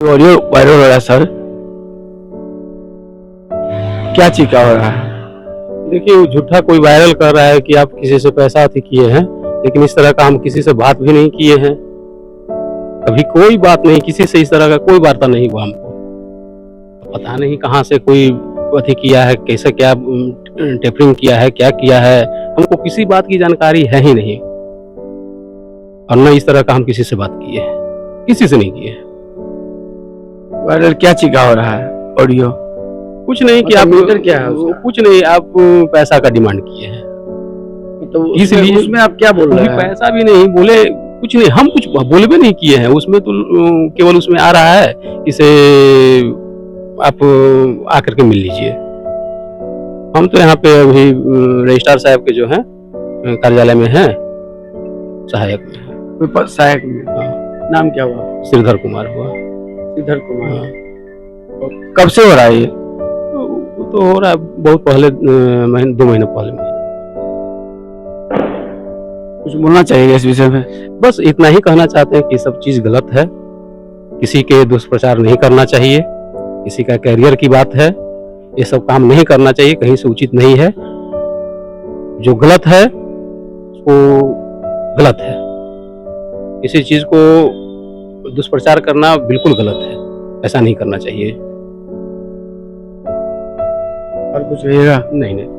Audio viral हो रहा है सर, क्या चीज का हो रहा है? देखिए वो झूठा कोई वायरल कर रहा है कि आप किसी से पैसा अति किए हैं, लेकिन इस तरह का हम किसी से बात भी नहीं किए हैं। कभी कोई बात नहीं, किसी से इस तरह का कोई वार्ता नहीं हुआ हमको। पता नहीं कहाँ से कोई अति किया है, कैसे क्या टेपरिंग किया है, क्या किया है, हमको किसी बात की जानकारी है ही नहीं। और न इस तरह का हम किसी से बात किए हैं, किसी से नहीं किए हैं। वायरल क्या चीज का हो रहा है ऑडियो? कुछ नहीं कि आप मैटर क्या है उसका? कुछ नहीं, आप पैसा का डिमांड किए हैं, तो इसलिए उसमें आप क्या बोल रहे हैं? पैसा भी नहीं बोले, कुछ नहीं, हम कुछ बोले भी नहीं किए हैं उसमें। तो केवल उसमें आ रहा है इसे आप आकर के मिल लीजिए। हम तो यहाँ पे अभी रजिस्ट्रार साहब के जो हैं कार्यालय में हैं, सहायक में हैं। कोई सहायक में? हाँ, नाम क्या हुआ? श्रीधर कुमार हुआ। श्रीधर कुमार। हाँ, कब से हो रहा है ये? तो हो रहा है बहुत पहले, 2 महीने पहले। कुछ बोलना चाहिए इस विषय में? बस इतना ही कहना चाहते हैं कि सब चीज गलत है, किसी के दुष्प्रचार नहीं करना चाहिए, किसी का कैरियर की बात है, ये सब काम नहीं करना चाहिए, कहीं से उचित नहीं है। जो गलत है वो गलत है, किसी चीज को दुष्प्रचार करना बिल्कुल गलत है, ऐसा नहीं करना चाहिए। और कुछ कहिएगा? नहीं नहीं।